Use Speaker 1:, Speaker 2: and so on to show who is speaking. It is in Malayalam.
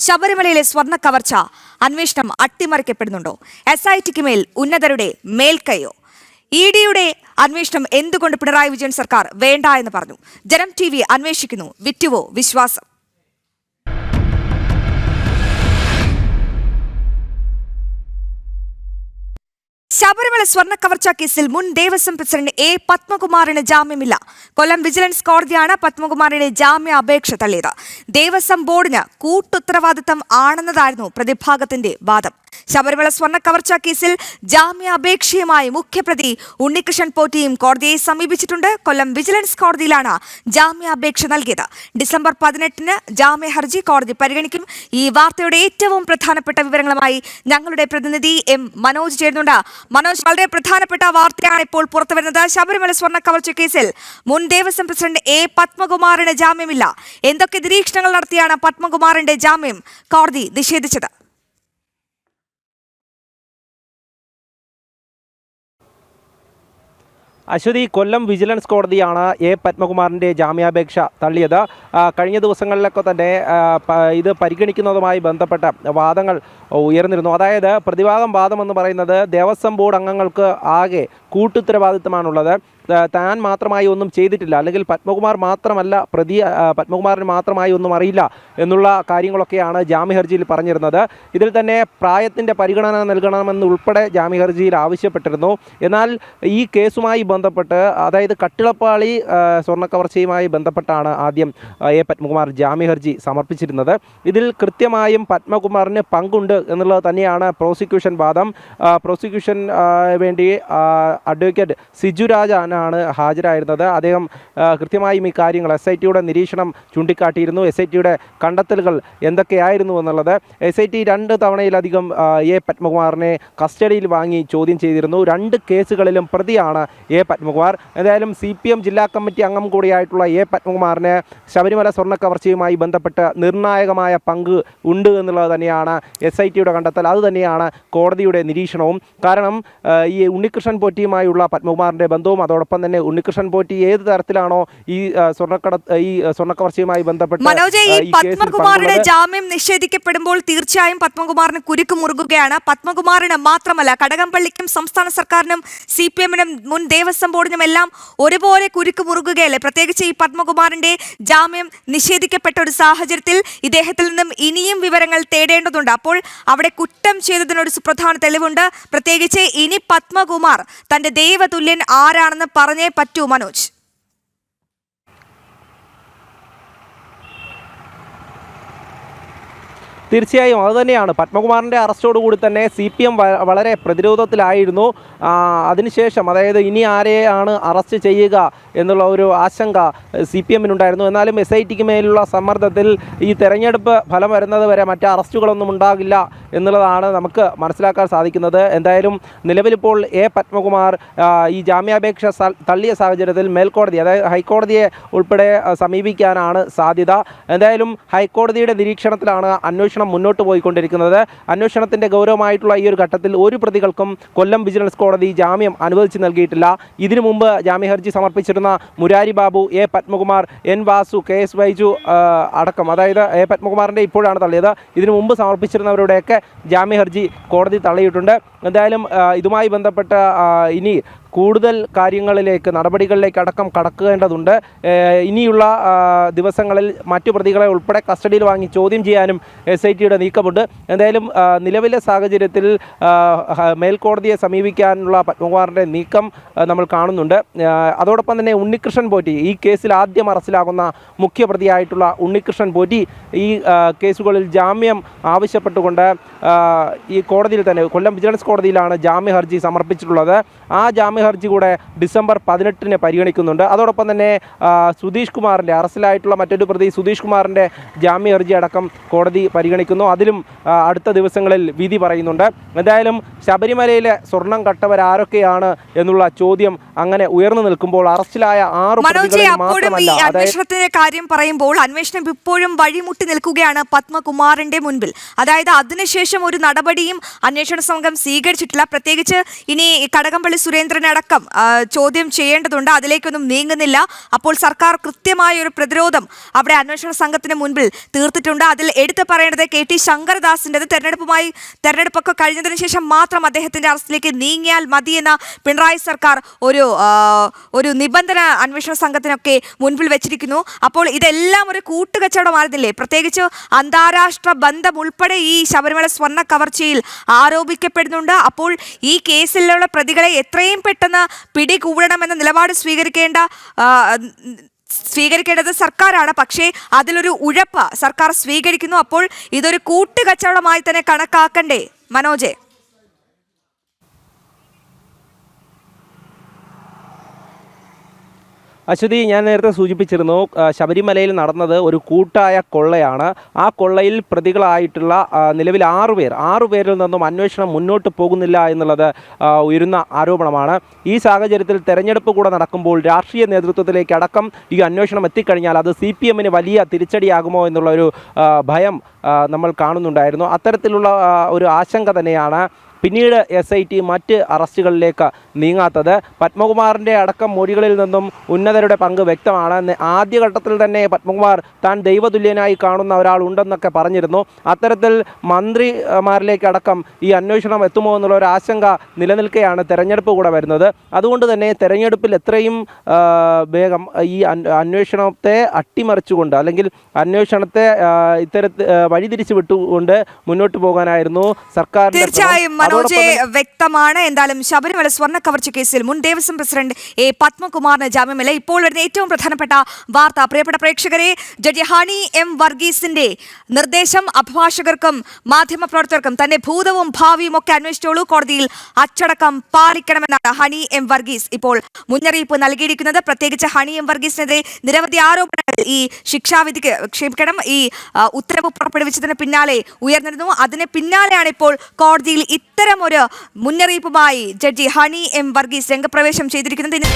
Speaker 1: ശബരിമലയിലെ സ്വർണ്ണ കവർച്ച അന്വേഷണം അട്ടിമറിക്കപ്പെടുന്നുണ്ടോ? SITക്ക് മേൽ ഉന്നതരുടെ മേൽക്കൈയോ? EDയുടെ അന്വേഷണം എന്തുകൊണ്ട് പിണറായി വിജയൻ സർക്കാർ വേണ്ട എന്ന് പറഞ്ഞു? ജനം TV അന്വേഷിക്കുന്നു. വിറ്റുവോ വിശ്വാസം? ശബരിമല സ്വർണ്ണ കവർച്ച കേസിൽ മുൻ ദേവസ്വം പ്രസിഡന്റ് A. പത്മകുമാറിന് ജാമ്യമില്ല. കൊല്ലം വിജിലൻസ് കോടതിയാണ് പത്മകുമാറിന്റെ ജാമ്യാപേക്ഷ തള്ളിയത്. ദേവസ്വം ബോർഡിന് കൂട്ടുത്തരവാദിത്തം ആണെന്നതായിരുന്നു പ്രതിഭാഗത്തിന്റെ വാദം. ശബരിമല സ്വർണ്ണ കവർച്ച കേസിൽ ജാമ്യാപേക്ഷയുമായി മുഖ്യപ്രതി ഉണ്ണികൃഷ്ണൻ പോറ്റിയും കോടതിയെ സമീപിച്ചിട്ടുണ്ട്. കൊല്ലം വിജിലൻസ് കോടതിയിലാണ് ജാമ്യാപേക്ഷ നൽകിയത്. ഡിസംബർ 18-ന് ജാമ്യ ഹർജി കോടതി പരിഗണിക്കും. ഈ വാർത്തയുടെ ഏറ്റവും പ്രധാനപ്പെട്ട വിവരങ്ങളുമായി ഞങ്ങളുടെ പ്രതിനിധി M. മനോജ് ചേരുന്നുണ്ട്. മനോജ്, വളരെ പ്രധാനപ്പെട്ട വാർത്തയാണ് ഇപ്പോൾ പുറത്തുവരുന്നത്. ശബരിമല സ്വർണ്ണ കവർച്ച കേസിൽ മുൻ ദേവസ്വം പ്രസിഡന്റ് A. പത്മകുമാറിന് ജാമ്യമില്ല. എന്തൊക്കെ നിരീക്ഷണങ്ങൾ നടത്തിയാണ് പത്മകുമാറിന്റെ ജാമ്യം കോടതി നിഷേധിച്ചത്?
Speaker 2: അശ്വതി, കൊല്ലം വിജിലൻസ് കോടതിയാണ് A. പത്മകുമാറിൻ്റെ ജാമ്യാപേക്ഷ തള്ളിയത്. കഴിഞ്ഞ ദിവസങ്ങളിലൊക്കെ തന്നെ ഇത് പരിഗണിക്കുന്നതുമായി ബന്ധപ്പെട്ട വാദങ്ങൾ ഉയർന്നിരുന്നു. അതായത് പ്രതിഭാഗം വാദമെന്ന് പറയുന്നത് ദേവസ്വം ബോർഡ് അംഗങ്ങൾക്ക് ആകെ കൂട്ടുത്തരവാദിത്തമാണുള്ളത്. താൻ മാത്രമായി ഒന്നും ചെയ്തിട്ടില്ല, അല്ലെങ്കിൽ പത്മകുമാർ മാത്രമല്ല പ്രതി, പത്മകുമാറിന് മാത്രമായി ഒന്നും അറിയില്ല എന്നുള്ള കാര്യങ്ങളൊക്കെയാണ് ജാമ്യഹർജിയിൽ പറഞ്ഞിരുന്നത്. ഇതിൽ തന്നെ പ്രായത്തിൻ്റെ പരിഗണന നൽകണമെന്ന് ഉൾപ്പെടെ ജാമ്യഹർജിയിൽ ആവശ്യപ്പെട്ടിരുന്നു. എന്നാൽ ഈ കേസുമായി ബന്ധപ്പെട്ട്, അതായത് കട്ടിളപ്പാളി സ്വർണ്ണക്കവർച്ചയുമായി ബന്ധപ്പെട്ടാണ് ആദ്യം A. പത്മകുമാർ ജാമ്യഹർജി സമർപ്പിച്ചിരുന്നത്. ഇതിൽ കൃത്യമായും പത്മകുമാറിന് പങ്കുണ്ട് എന്നുള്ളത് തന്നെയാണ് പ്രോസിക്യൂഷൻ വാദം. പ്രോസിക്യൂഷൻ വേണ്ടി അഡ്വക്കേറ്റ് സിജുരാജാണ് ഹാജരായിരുന്നത്. അദ്ദേഹം കൃത്യമായും ഈ കാര്യങ്ങൾ SITയുടെ നിരീക്ഷണം ചൂണ്ടിക്കാട്ടിയിരുന്നു. SITയുടെ കണ്ടെത്തലുകൾ എന്തൊക്കെയായിരുന്നു എന്നുള്ളത്. SIT 2 തവണയിലധികം A. പത്മകുമാറിനെ കസ്റ്റഡിയിൽ വാങ്ങി ചോദ്യം ചെയ്തിരുന്നു. 2 കേസുകളിലും പ്രതിയാണ് A. പത്മകുമാർ. എന്തായാലും CPM ജില്ലാ കമ്മിറ്റി അംഗം കൂടിയായിട്ടുള്ള A. പത്മകുമാറിന് ശബരിമല സ്വർണ്ണ കവർച്ചയുമായി ബന്ധപ്പെട്ട് നിർണായകമായ പങ്ക് ഉണ്ട് എന്നുള്ളത് തന്നെയാണ് SITയുടെ കണ്ടെത്തൽ. അതുതന്നെയാണ് കോടതിയുടെ നിരീക്ഷണവും. കാരണം ഈ ഉണ്ണികൃഷ്ണൻ പോറ്റിയുമായുള്ള പത്മകുമാറിൻ്റെ ബന്ധവും, അതോടൊപ്പം തന്നെ ഉണ്ണികൃഷ്ണൻ പോറ്റി ഏത് തരത്തിലാണോ ഈ സ്വർണ്ണക്കവർച്ചയുമായി ബന്ധപ്പെട്ട്
Speaker 1: പത്മകുമാറിന്റെ ജാമ്യം നിഷേധിക്കപ്പെടുമ്പോൾ തീർച്ചയായും പത്മകുമാറിന് കുരുക്ക് മുറുകുകയാണ്. പത്മകുമാറിന് മാത്രമല്ല, കടകംപള്ളിക്കും സംസ്ഥാന സർക്കാരിനും CPM-നും മുൻ ദേവസ്വം ബോർഡിനും എല്ലാം ഒരുപോലെ കുരുക്ക് മുറുകുകയല്ലേ? പ്രത്യേകിച്ച് ഈ പത്മകുമാറിന്റെ ജാമ്യം നിഷേധിക്കപ്പെട്ട ഒരു സാഹചര്യത്തിൽ ഇദ്ദേഹത്തിൽ നിന്നും ഇനിയും വിവരങ്ങൾ തേടേണ്ടതുണ്ട്. അപ്പോൾ അവിടെ കുറ്റം ചെയ്തതിനൊരു സുപ്രധാന തെളിവുണ്ട്. പ്രത്യേകിച്ച് ഇനി പത്മകുമാർ തന്റെ ദൈവതുല്യൻ ആരാണെന്ന് പറഞ്ഞേ പറ്റൂ. മനോജ്,
Speaker 2: തീർച്ചയായും അതുതന്നെയാണ്. പത്മകുമാറിൻ്റെ അറസ്റ്റോടുകൂടി തന്നെ CPM വളരെ പ്രതിരോധത്തിലായിരുന്നു. അതിനുശേഷം, അതായത് ഇനി ആരെയാണ് അറസ്റ്റ് ചെയ്യുക എന്നുള്ള ഒരു ആശങ്ക CPM-നുണ്ടായിരുന്നു. എന്നാലും SITക്ക് മേലുള്ള സമ്മർദ്ദത്തിൽ ഈ തെരഞ്ഞെടുപ്പ് ഫലം വരുന്നത് വരെ മറ്റ് അറസ്റ്റുകളൊന്നും ഉണ്ടാകില്ല എന്നുള്ളതാണ് നമുക്ക് മനസ്സിലാക്കാൻ സാധിക്കുന്നത്. എന്തായാലും നിലവിലിപ്പോൾ A. പത്മകുമാർ ഈ ജാമ്യാപേക്ഷ തള്ളിയ സാഹചര്യത്തിൽ മേൽക്കോടതി, അതായത് ഹൈക്കോടതിയെ ഉൾപ്പെടെ സമീപിക്കാനാണ് സാധ്യത. എന്തായാലും ഹൈക്കോടതിയുടെ നിരീക്ഷണത്തിലാണ് അന്വേഷണം മുന്നോട്ട് പോയിക്കൊണ്ടിരിക്കുന്നത്. അന്വേഷണത്തിൻ്റെ ഗൗരവമായിട്ടുള്ള ഈ ഒരു ഘട്ടത്തിൽ ഒരു പ്രതികൾക്കും കൊല്ലം വിജിലൻസ് കോടതി ജാമ്യം അനുവദിച്ച് നൽകിയിട്ടില്ല. ഇതിനു മുമ്പ് ജാമ്യഹർജി സമർപ്പിച്ചിരുന്ന Murari Babu, A. Padmakumar, N. Vasu, KS Baiju അടക്കം, അതായത് A. പത്മകുമാറിൻ്റെ ഇപ്പോഴാണ് തള്ളിയത്. ഇതിനു മുമ്പ് സമർപ്പിച്ചിരുന്നവരുടെയൊക്കെ ജാമ്യഹർജി കോടതി തള്ളിയിട്ടുണ്ട്. എന്തായാലും ഇതുമായി ബന്ധപ്പെട്ട ഇനി കൂടുതൽ കാര്യങ്ങളിലേക്ക്, നടപടികളിലേക്ക് അടക്കം കടക്കേണ്ടതുണ്ട്. ഇനിയുള്ള ദിവസങ്ങളിൽ മറ്റു പ്രതികളെ ഉൾപ്പെടെ കസ്റ്റഡിയിൽ വാങ്ങി ചോദ്യം ചെയ്യാനും SITയുടെ നീക്കമുണ്ട്. എന്തായാലും നിലവിലെ സാഹചര്യത്തിൽ മേൽക്കോടതിയെ സമീപിക്കാനുള്ള പത്മകുമാറിൻ്റെ നീക്കം നമ്മൾ കാണുന്നുണ്ട്. അതോടൊപ്പം തന്നെ ഉണ്ണികൃഷ്ണൻ പോറ്റി, ഈ കേസിൽ ആദ്യം അറസ്റ്റിലാകുന്ന മുഖ്യപ്രതിയായിട്ടുള്ള ഉണ്ണികൃഷ്ണൻ പോറ്റി ഈ കേസുകളിൽ ജാമ്യം ആവശ്യപ്പെട്ടുകൊണ്ട് ഈ കോടതിയിൽ തന്നെ, കൊല്ലം വിജിലൻസ് കോടതിയിലാണ് ജാമ്യഹർജി സമർപ്പിച്ചിട്ടുള്ളത്. ആ ജാമ്യഹർജി കൂടെ ഡിസംബർ 18-ന് പരിഗണിക്കുന്നുണ്ട്. അതോടൊപ്പം തന്നെ സുധീഷ് കുമാറിൻ്റെ, അറസ്റ്റിലായിട്ടുള്ള മറ്റൊരു പ്രതി സുധീഷ് കുമാറിൻ്റെ ജാമ്യഹർജി അടക്കം കോടതി പരിഗണിക്കുന്നു. അതിലും അടുത്ത ദിവസങ്ങളിൽ വിധി പറയുന്നുണ്ട്. എന്തായാലും ശബരിമലയിലെ സ്വർണം കട്ടവരാരൊക്കെയാണ് എന്നുള്ള ചോദ്യം അങ്ങനെ ഉയർന്നു നിൽക്കുമ്പോൾ അറസ്റ്റിലായ 6 പ്രതികളിൽ മാത്രമല്ല,
Speaker 1: അന്വേഷണത്തിന്റെ കാര്യം പറയുമ്പോൾ അന്വേഷണം ഇപ്പോഴും വഴിമുട്ടി നിൽക്കുകയാണ് പത്മകുമാറിന്റെ മുൻപിൽ. അതായത് അതിനുശേഷം ഒരു നടപടിയും അന്വേഷണ സംഘം സ്വീകരിച്ചിട്ടില്ല. പ്രത്യേകിച്ച് ഇനി കടകംപള്ളി സുരേന്ദ്രന് അടക്കം ചോദ്യം ചെയ്യേണ്ടതുണ്ട്. അതിലേക്കൊന്നും നീങ്ങുന്നില്ല. അപ്പോൾ സർക്കാർ കൃത്യമായ ഒരു പ്രതിരോധം അവിടെ അന്വേഷണ സംഘത്തിന് മുൻപിൽ തീർത്തിട്ടുണ്ട്. അതിൽ എടുത്തു പറയേണ്ടത് KT ശങ്കരദാസിൻ്റെത്. തെരഞ്ഞെടുപ്പൊക്കെ കഴിഞ്ഞതിന് ശേഷം മാത്രം അദ്ദേഹത്തിന്റെ അറസ്റ്റിലേക്ക് നീങ്ങിയാൽ മതിയെന്ന പിണറായി സർക്കാർ ഒരു നിബന്ധന അന്വേഷണ സംഘത്തിനൊക്കെ മുൻപിൽ വെച്ചിരിക്കുന്നു. അപ്പോൾ ഇതെല്ലാം ഒരു കൂട്ടുകച്ചവടമായിരുന്നില്ലേ? പ്രത്യേകിച്ച് അന്താരാഷ്ട്ര ബന്ധം ഉൾപ്പെടെ ഈ ശബരിമല സ്വർണ്ണ കവർച്ചയിൽ ആരോപിക്കപ്പെടുന്നുണ്ട്. അപ്പോൾ ഈ കേസിലുള്ള പ്രതികളെ എത്രയും പെട്ടെന്ന് പിടികൂടണമെന്ന നിലപാട് സ്വീകരിക്കേണ്ടത് സർക്കാരാണ്. പക്ഷേ അതിലൊരു ഉഴപ്പ് സർക്കാർ സ്വീകരിക്കുന്നു. അപ്പോൾ ഇതൊരു കൂട്ടുകച്ചവടമായി തന്നെ കണക്കാക്കണ്ടേ മനോജെ?
Speaker 2: അശ്വതി, ഞാൻ നേരത്തെ സൂചിപ്പിച്ചിരുന്നു, ശബരിമലയിൽ നടന്നത് ഒരു കൂട്ടായ കൊള്ളയാണ്. ആ കൊള്ളയിൽ പ്രതികളായിട്ടുള്ള നിലവിൽ 6 പേരിൽ നിന്നും അന്വേഷണം മുന്നോട്ട് പോകുന്നില്ല എന്നുള്ളത് ഉയരുന്ന ആരോപണമാണ്. ഈ സാഹചര്യത്തിൽ തെരഞ്ഞെടുപ്പ് കൂടെ നടക്കുമ്പോൾ രാഷ്ട്രീയ നേതൃത്വത്തിലേക്ക് അടക്കം ഈ അന്വേഷണം എത്തിക്കഴിഞ്ഞാൽ അത് CPM-ന് വലിയ തിരിച്ചടിയാകുമോ എന്നുള്ളൊരു ഭയം നമ്മൾ കാണുന്നുണ്ടായിരുന്നു. അത്തരത്തിലുള്ള ഒരു ആശങ്ക തന്നെയാണ് പിന്നീട് SIT മറ്റ് അറസ്റ്റുകളിലേക്ക് നീങ്ങാത്തത്. പത്മകുമാറിൻ്റെ അടക്കം മൊഴികളിൽ നിന്നും ഉന്നതരുടെ പങ്ക് വ്യക്തമാണ്. ആദ്യഘട്ടത്തിൽ തന്നെ പത്മകുമാർ താൻ ദൈവതുല്യനായി കാണുന്ന ഒരാളുണ്ടെന്നൊക്കെ പറഞ്ഞിരുന്നു. അത്തരത്തിൽ മന്ത്രിമാരിലേക്കടക്കം ഈ അന്വേഷണം എത്തുമോ എന്നുള്ള ഒരു ആശങ്ക നിലനിൽക്കെയാണ് തെരഞ്ഞെടുപ്പ് കൂടെ വരുന്നത്. അതുകൊണ്ട് തന്നെ തെരഞ്ഞെടുപ്പിൽ എത്രയും വേഗം ഈ അന്വേഷണത്തെ അട്ടിമറിച്ചുകൊണ്ട് അല്ലെങ്കിൽ അന്വേഷണത്തെ ഇത്തരത്തിൽ വഴിതിരിച്ചു വിട്ടുകൊണ്ട് മുന്നോട്ട് പോകാനായിരുന്നു സർക്കാരിൻ്റെ.
Speaker 1: തീർച്ചയായും മനോജ്, വ്യക്തമാണ്. എന്തായാലും ശബരിമല സ്വർണ്ണ കവർച്ച കേസിൽ മുൻ ദേവസ്വം പ്രസിഡന്റ് പത്മകുമാറിന് ജാമ്യമില്ല. ഇപ്പോൾ വരുന്ന ഏറ്റവും പ്രധാനപ്പെട്ട വാർത്ത, പ്രിയപ്പെട്ട പ്രേക്ഷകരെ, ജഡ്ജി ഹണി M വർഗീസിന്റെ നിർദ്ദേശം അഭിഭാഷകർക്കും മാധ്യമപ്രവർത്തകർക്കും തന്റെ ഭൂതവും ഭാവിയും ഒക്കെ അന്വേഷിച്ചോളൂ, കോടതിയിൽ അച്ചടക്കം പാലിക്കണമെന്നാണ് ഹണി M വർഗീസ് ഇപ്പോൾ മുന്നറിയിപ്പ് നൽകിയിരിക്കുന്നത്. പ്രത്യേകിച്ച് ഹണി M വർഗീസിനെതിരെ നിരവധി ആരോപണങ്ങൾ ഈ ശിക്ഷാവിധിക്ക് ഈ ഉത്തരവ് പുറപ്പെടുവിച്ചതിന് പിന്നാലെ ഉയർന്നിരുന്നു. അതിന് പിന്നാലെയാണ് ഇപ്പോൾ കോടതിയിൽ ഇത്തരമൊരു മുന്നറിയിപ്പുമായി ജഡ്ജി ഹണി M വർഗീസ് രംഗപ്രവേശം ചെയ്തിരിക്കുന്നത്.